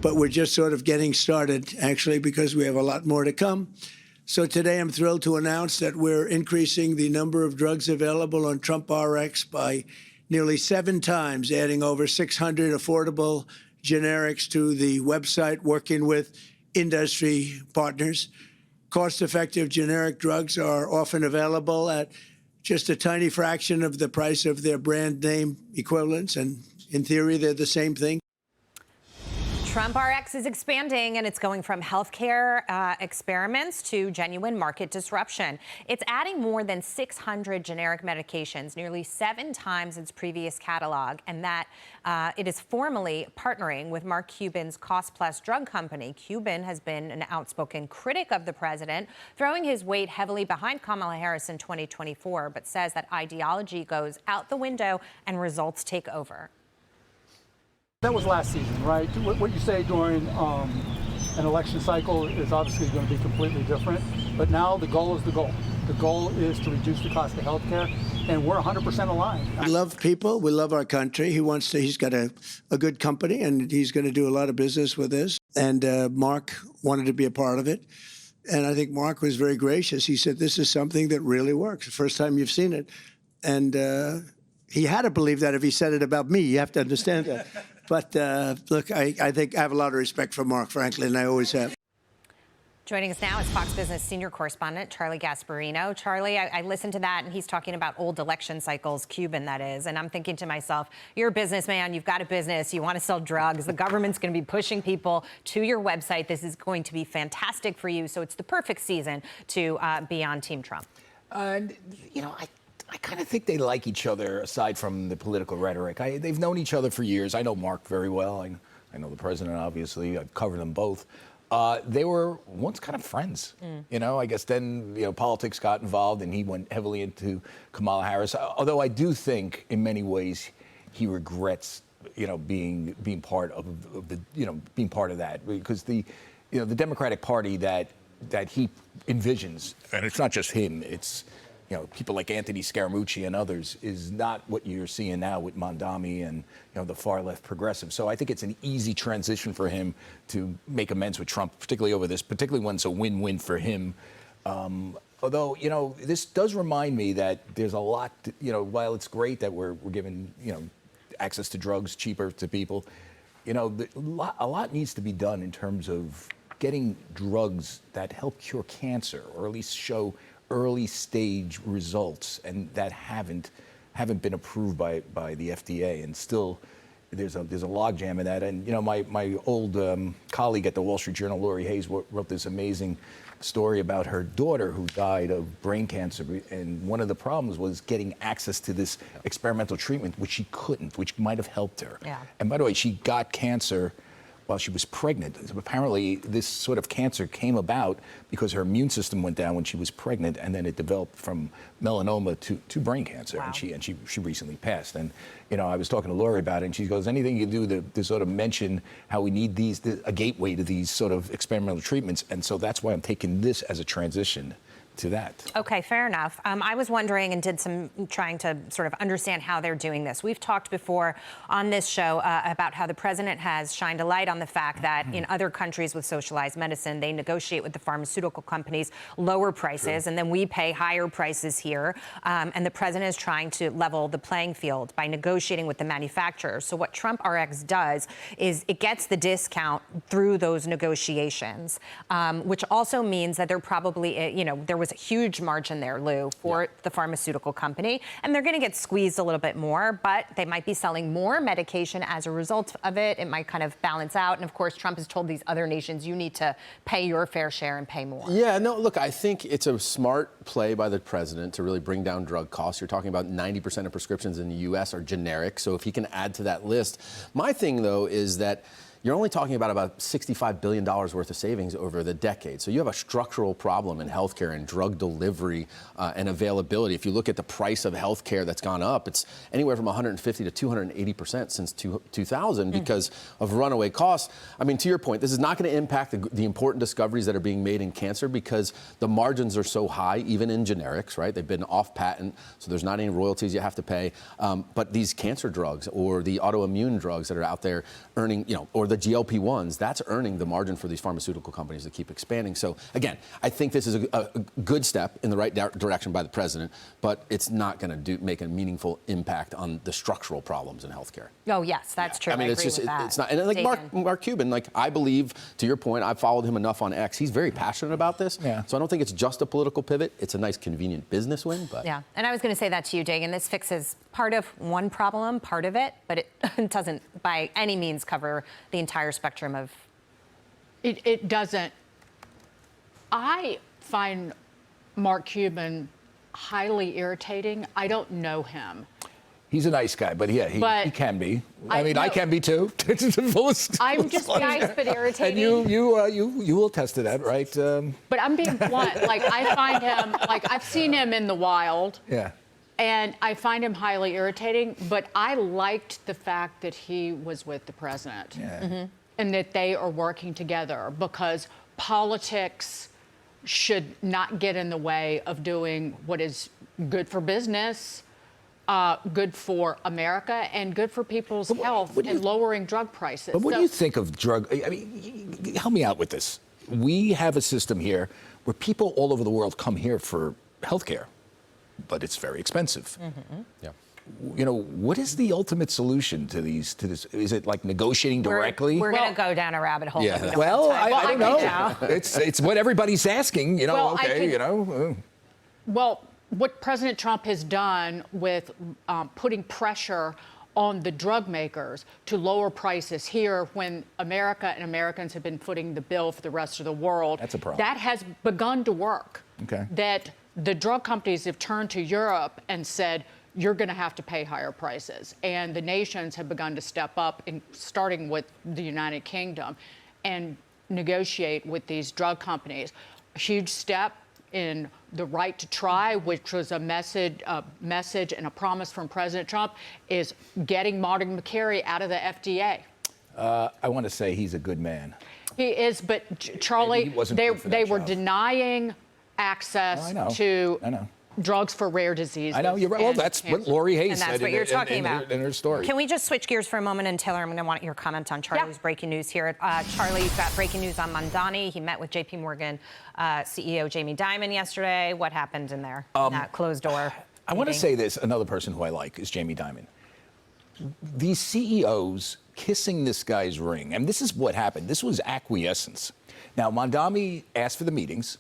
but we're just sort of getting started, actually, because we have a lot more to come. So today I'm thrilled to announce that we're increasing the number of drugs available on TrumpRx by nearly 7 times, adding over 600 affordable generics to the website, working with industry partners. Cost-effective generic drugs are often available at just a tiny fraction of the price of their brand name equivalents, and in theory, they're the same thing. TrumpRx is expanding, and it's going from healthcare experiments to genuine market disruption. It's adding more than 600 generic medications, nearly 7 times its previous catalog, and that it is formally partnering with Mark Cuban's cost-plus drug company. Cuban has been an outspoken critic of the president, throwing his weight heavily behind Kamala Harris in 2024, but says that ideology goes out the window and results take over. That was last season, right? What you say during an election cycle is obviously going to be completely different. But now the goal is the goal. The goal is to reduce the cost of health care, and we're 100% aligned. We love people. We love our country. He's got a good company, and he's going to do a lot of business with this. And Mark wanted to be a part of it. And I think Mark was very gracious. He said, this is something that really works. The first time you've seen it. And he had to believe that if he said it about me. You have to understand that. But look, I think I have a lot of respect for Mark, frankly, and I always have. Joining us now is Fox Business senior correspondent Charlie Gasparino. Charlie, I listened to that, and he's talking about old election cycles, Cuban, that is. And I'm thinking to myself, you're a businessman, you've got a business, you want to sell drugs. The government's going to be pushing people to your website. This is going to be fantastic for you. So it's the perfect season to be on Team Trump. You know, I kind of think they like each other, aside from the political rhetoric. They've known each other for years. I know Mark very well. I know the president, obviously. I've covered them both. They were once kind of friends. You know, I guess then, politics got involved, and he went heavily into Kamala Harris. Although I do think, in many ways, he regrets, being part of the, being part of that, because the Democratic Party that he envisions, and it's not just him, it's people like Anthony Scaramucci and others, is not what you're seeing now with Mondami and, the far left progressive. So I think it's an easy transition for him to make amends with Trump, particularly over this, particularly when it's a win-win for him. Although, this does remind me that there's a lot, while it's great that we're giving, access to drugs cheaper to people, a lot needs to be done in terms of getting drugs that help cure cancer, or at least show early stage results, and that haven't been approved by the FDA, and still there's a logjam in that. And my old colleague at the Wall Street Journal, Lori Hayes, wrote this amazing story about her daughter who died of brain cancer, and one of the problems was getting access to this experimental treatment, which she couldn't, which might have helped her. Yeah. And by the way, she got cancer while she was pregnant. So apparently, this sort of cancer came about because her immune system went down when she was pregnant, and then it developed from melanoma to brain cancer. Wow. And she recently passed. And I was talking to Lori about it, and she goes, anything you do to sort of mention how we need a gateway to these sort of experimental treatments. And so that's why I'm taking this as a transition to that. Okay, fair enough. I was wondering and did some trying to sort of understand how they're doing this. We've talked before on this show about how the president has shined a light on the fact that in other countries with socialized medicine, they negotiate with the pharmaceutical companies lower prices, and then we pay higher prices here. And the president is trying to level the playing field by negotiating with the manufacturers. So what TrumpRx does is it gets the discount through those negotiations, which also means that they're probably, there was a huge margin there, Lou, for the pharmaceutical company, and they're going to get squeezed a little bit more, but they might be selling more medication as a result of it. It might kind of balance out. And of course, Trump has told these other nations, you need to pay your fair share and pay more. Yeah, no, look, I think it's a smart play by the president to really bring down drug costs. You're talking about 90% of prescriptions in the U.S. are generic, so if he can add to that list. My thing, though, is that you're only talking about $65 billion worth of savings over the decade. So you have a structural problem in healthcare and drug delivery and availability. If you look at the price of healthcare that's gone up, it's anywhere from 150 to 280% since 2000 because of runaway costs. I mean, to your point, this is not going to impact the important discoveries that are being made in cancer because the margins are so high, even in generics, right? They've been off patent, so there's not any royalties you have to pay. But these cancer drugs or the autoimmune drugs that are out there earning, or the the GLP-1s, that's earning the margin for these pharmaceutical companies to keep expanding. So again, I think this is a good step in the right direction by the president, but it's not going to make a meaningful impact on the structural problems in healthcare. Oh, yes, that's true. I mean, I it's agree just, with that. it's not, and like Mark Cuban, like I believe, to your point, I've followed him enough on X. He's very passionate about this. Yeah. So I don't think it's just a political pivot. It's a nice, convenient business win, but. Yeah, and I was going to say that to you, Dagan. This fixes part of one problem, part of it, but it doesn't by any means cover the entire spectrum of. It doesn't. I find Mark Cuban highly irritating. I don't know him. He's a nice guy, but yeah, he can be. I mean, I know. can be too. It's the fullest. I'm just nice but irritating. And you will attest to that, right? But I'm being blunt. Like I find him, like I've seen him in the wild. Yeah. And I find him highly irritating, but I liked the fact that he was with the president. Yeah. And that they are working together, because politics should not get in the way of doing what is good for business, good for America, and good for people's health and lowering drug prices. But what do you think of drug? I mean, help me out with this. We have a system here where people all over the world come here for health care, but it's very expensive. Mm-hmm. Yeah. You know, what is the ultimate solution to this? Is it like negotiating directly? We're going to go down a rabbit hole. Yeah. that we don't Well, have time I don't know. now. It's what everybody's asking. You know, Well, okay, you know. Well, what President Trump has done with putting pressure on the drug makers to lower prices here when America and Americans have been footing the bill for the rest of the world. That's a problem. That has begun to work. Okay. That the drug companies have turned to Europe and said, you're going to have to pay higher prices. And the nations have begun to step up, starting with the United Kingdom, and negotiate with these drug companies. A huge step in the right to try, which was a message and a promise from President Trump, is getting Martin McCary out of the FDA. I want to say he's a good man. He is, but Charlie, Maybe he wasn't good for they that were job. denying access I know. to I know. drugs for rare diseases. I know, you're right. Well, and that's what cancer. Lori Hayes And that's said what you're talking about. in her story. Can we just switch gears for a moment? And Taylor, I'm going to want your comment on Charlie's breaking news here. Charlie, you've got breaking news on Mamdani. He met with JP Morgan CEO Jamie Dimon yesterday. What happened in there, in that closed door I want to meeting? say this. Another person who I like is Jamie Dimon. These CEOs kissing this guy's ring, and this is what happened. This was acquiescence. Now, Mamdani asked for the meetings.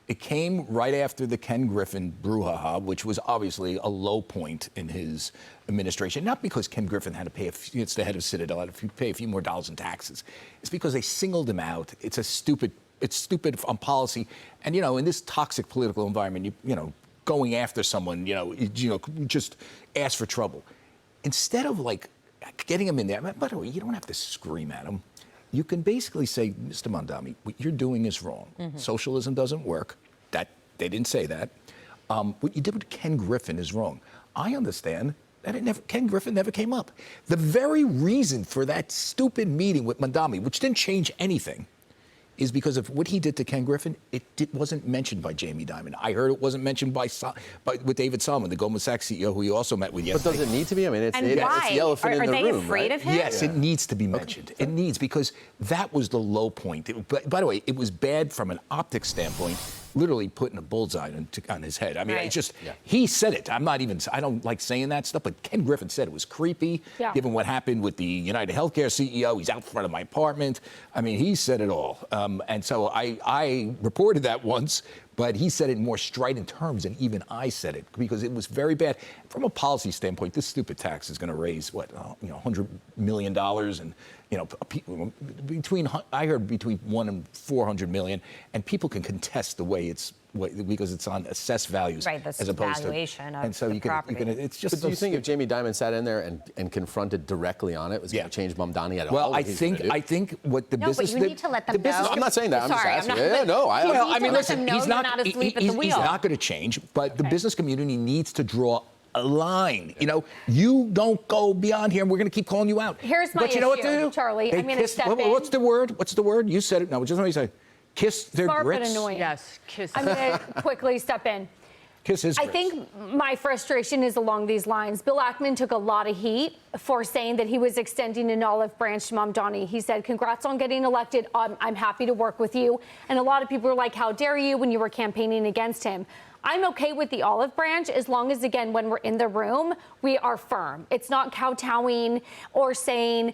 It came right after the Ken Griffin brouhaha, which was obviously a low point in his administration. Not because Ken Griffin had to pay, it's the head of Citadel, had to pay a few more dollars in taxes. It's because they singled him out. It's stupid on policy. And, you know, in this toxic political environment, you know, going after someone, you just ask for trouble. Instead of, like, getting him in there, by the way, you don't have to scream at him. You can basically say, Mr. Mamdani, what you're doing is wrong. Mm-hmm. Socialism doesn't work. That they didn't say that. What you did with Ken Griffin is wrong. I understand that Ken Griffin never came up. The very reason for that stupid meeting with Mamdani, which didn't change anything, is because of what he did to Ken Griffin. It wasn't mentioned by Jamie Dimon. I heard it wasn't mentioned with David Solomon, the Goldman Sachs CEO, who he also met with But yesterday. does it need to be? I mean, it's And it's why? the elephant Are in the they room, afraid right? of him? Yes, it needs to be mentioned. It needs, because that was the low point. By the way, it was bad from an optics standpoint, literally putting a bullseye on his head. I mean, Right. it's just, he said it. I don't like saying that stuff, but Ken Griffin said it was creepy, given what happened with the United Healthcare CEO. He's out front of my apartment. I mean, he said it all. And so I reported that once, but he said it in more strident terms than even I said it, because it was very bad. From a policy standpoint, this stupid tax is going to raise, $100 million, and, I heard between $1 and $400 million, and people can contest the way because it's on assessed values, Right, the as opposed valuation to, of and so the you property. can, it's just. But do you think if Jamie Dimon sat in there and confronted directly on it, was going to change Mamdani at all? Well, what I he's gonna do? think what the No, business. but you need to let them know. I'm not saying that. I'm just Sorry, asking. I'm not, Yeah, but no, you Well, need I mean, to listen, let them know he's they're not. not asleep at the wheel. He's not going to change, but the business community needs to draw a line. You don't go beyond here, and we're going to keep calling you out. Here's my But you know what issue, to do, Charlie. They I'm gonna kiss- step What's in. the word? What's the word? You said it. No, just let me say. Kiss their Sharp and grits. annoying. Yes, kiss. I'm going to quickly step in. Kiss his I grits. think my frustration is along these lines. Bill Ackman took a lot of heat for saying that he was extending an olive branch to Mamdani. He said, congrats on getting elected. I'm happy to work with you. And a lot of people were like, how dare you, when you were campaigning against him. I'm okay with the olive branch as long as, again, when we're in the room, we are firm. It's not kowtowing or saying,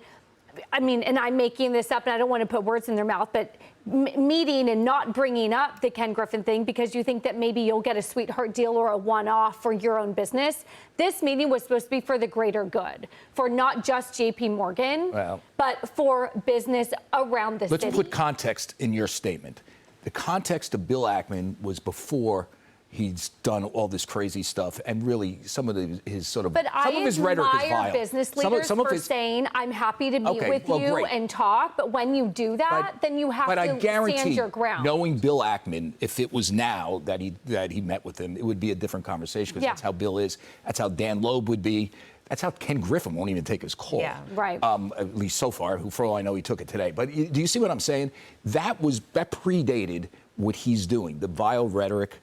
I mean, and I'm making this up and I don't want to put words in their mouth, but meeting and not bringing up the Ken Griffin thing because you think that maybe you'll get a sweetheart deal or a one-off for your own business. This meeting was supposed to be for the greater good, for not just JP Morgan, but for business around the city. Let's put context in your statement. The context of Bill Ackman was before he's done all this crazy stuff, and really some of his sort of But some of his rhetoric is vile. I admire business leaders for saying, I'm happy to meet with you great. and talk, but when you do that, then you have I to guarantee, stand your ground. knowing Bill Ackman, if it was now that he met with him, it would be a different conversation because that's how Bill is. That's how Dan Loeb would be. That's how Ken Griffin won't even take his call. Yeah, right. At least so far, for all I know, he took it today. But do you see what I'm saying? That predated what he's doing, the vile rhetoric.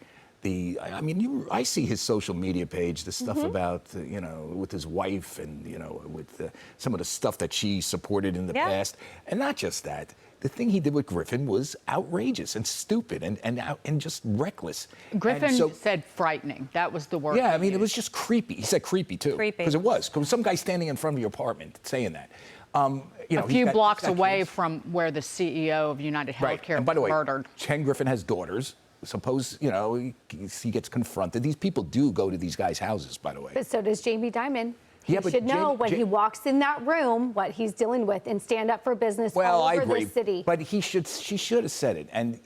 I see his social media page, the stuff about, with his wife and, with some of the stuff that she supported in the past. And not just that. The thing he did with Griffin was outrageous and stupid and just reckless. Griffin said frightening. That was the word. Yeah, I mean, it was just creepy. He said creepy, too. Creepy. Because it was. Because some guy standing in front of your apartment saying that. A few blocks away from where the CEO of United Healthcare was murdered. Ken Griffin has daughters. Suppose, he gets confronted. These people do go to these guys' houses, by the way. But so does Jamie Dimon. He Yeah, but should know when he walks in that room what he's dealing with and stand up for business all over this city. But she should have said it. And,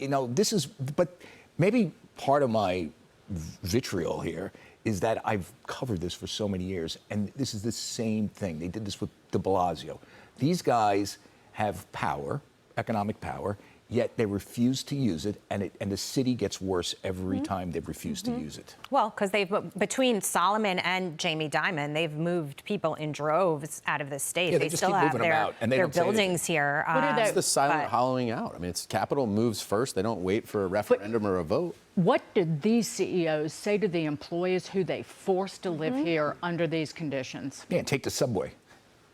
but maybe part of my vitriol here is that I've covered this for so many years, and this is the same thing. They did this with de Blasio. These guys have power, economic power, yet they refuse to use it, and the city gets worse every time they refuse to use it. Well, because between Solomon and Jamie Dimon, they've moved people in droves out of the state. Yeah, they just still keep have moving them out, and they their don't say buildings here. It's the silent hollowing out. I mean, it's capital moves first. They don't wait for a referendum or a vote. What did these CEOs say to the employees who they forced to live here under these conditions? Yeah, take the subway.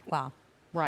Well.